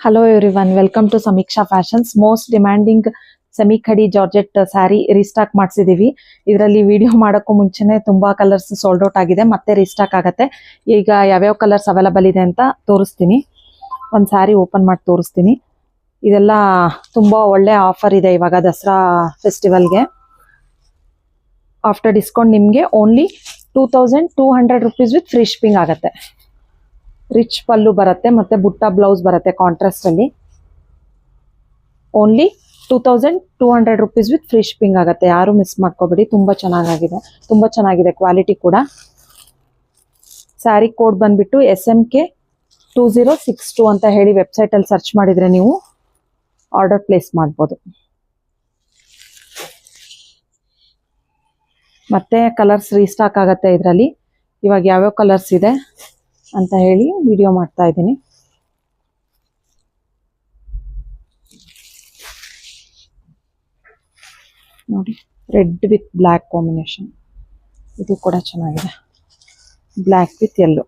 Hello everyone, welcome to Samiksha Fashions. Most demanding semi khadi georgette sari restock ಮಾಡಿಸಿದೀವಿ. ಇದರಲ್ಲಿ video ಮಾಡೋಕ್ಕೂ ಮುಂಚೆನೆ ತುಂಬಾ ಕಲರ್ಸ್ ಸೋಲ್ಡ್ ಔಟ್ ಆಗಿದೆ, ಮತ್ತೆ ರೀಸ್ಟಾಕ್ ಆಗುತ್ತೆ. ಈಗ ಯಾವ್ಯಾವ ಕಲರ್ಸ್ ಅವೈಲಬಲ್ ಇದೆ ಅಂತ ತೋರಿಸ್ತೀನಿ. ಒಂದು ಸ್ಯಾರಿ ಓಪನ್ ಮಾಡಿ ತೋರಿಸ್ತೀನಿ. ಇದೆಲ್ಲ ತುಂಬಾ ಒಳ್ಳೆ ಆಫರ್ ಇದೆ ಇವಾಗ ದಸರಾ ಫೆಸ್ಟಿವಲ್ಗೆ. ಆಫ್ಟರ್ ಡಿಸ್ಕೌಂಟ್ ನಿಮಗೆ only 2200 rupees with free shipping ಆಗುತ್ತೆ. ರಿಚ್ ಪಲ್ಲು ಬರುತ್ತೆ ಮತ್ತೆ ಬುಟ್ಟ ಬ್ಲೌಸ್ ಬರುತ್ತೆ ಕಾಂಟ್ರಾಸ್ಟ್ ಅಲ್ಲಿ. Only 2200 rupees with free shipping ಆಗುತ್ತೆ. ಯಾರು ಮಿಸ್ ಮಾಡ್ಕೋಬೇಡಿ, ತುಂಬಾ ಚೆನ್ನಾಗಿದೆ ಕ್ವಾಲಿಟಿ ಕೂಡ. ಸ್ಯಾರಿ ಕೋಡ್ ಬಂದ್ಬಿಟ್ಟು SMK 2062 ಅಂತ ಹೇಳಿ ವೆಬ್ಸೈಟ್ ಅಲ್ಲಿ ಸರ್ಚ್ ಮಾಡಿದ್ರೆ ನೀವು ಆರ್ಡರ್ ಪ್ಲೇಸ್ ಮಾಡ್ಬೋದು. ಮತ್ತೆ ಕಲರ್ಸ್ ರೀಸ್ಟಾಕ್ ಆಗುತ್ತೆ ಇದರಲ್ಲಿ. ಇವಾಗ ಯಾವ್ಯಾವ ಕಲರ್ಸ್ ಇದೆ ಅಂತ ಹೇಳಿ ವಿಡಿಯೋ ಮಾಡ್ತಾ ಇದ್ದೀನಿ. ನೋಡಿ, ರೆಡ್ ವಿತ್ ಬ್ಲ್ಯಾಕ್ ಕಾಂಬಿನೇಷನ್, ಇದು ಕೂಡ ಚೆನ್ನಾಗಿದೆ. Black with yellow.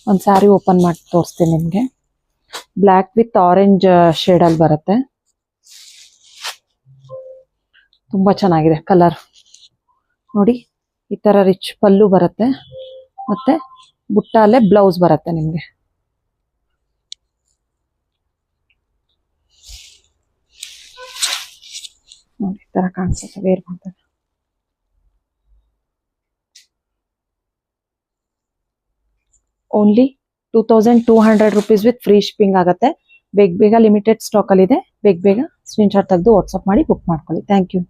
ಒಂದು ಸ್ಯಾರಿ ಓಪನ್ ಮಾಡಿ ತೋರಿಸ್ತೀನಿ ನಿಮಗೆ. ಬ್ಲ್ಯಾಕ್ ವಿತ್ ಆರೆಂಜ್ ಶೇಡಲ್ಲಿ ಬರುತ್ತೆ. ತುಂಬಾ ಚೆನ್ನಾಗಿದೆ ಕಲರ್. ನೋಡಿ, ಈ ತರ ರಿಚ್ ಪಲ್ಲು ಬರುತ್ತೆ ಮತ್ತೆ ಬುಟ್ಟಾಲೆ ಬ್ಲೌಸ್ ಬರುತ್ತೆ ನಿಮ್ಗೆ. ನೋಡಿ, ಈ ತರ ಕಾಣಿಸುತ್ತೆ ವೇರ್ ಮಾಡ್ತಾರೆ. Only 2200 rupees with free shipping ಆಗುತ್ತೆ. ಬೇಗ ಲಿಮಿಟೆಡ್ ಸ್ಟಾಕ್ ಅಲ್ಲಿ ಇದೆ. ಬೇಗ ಸ್ಕ್ರೀನ್ ಶಾಟ್ ತೆಗೆದು ವಾಟ್ಸ್ಆಪ್ ಮಾಡಿ ಬುಕ್ ಮಾಡ್ಕೊಳ್ಳಿ. Thank you.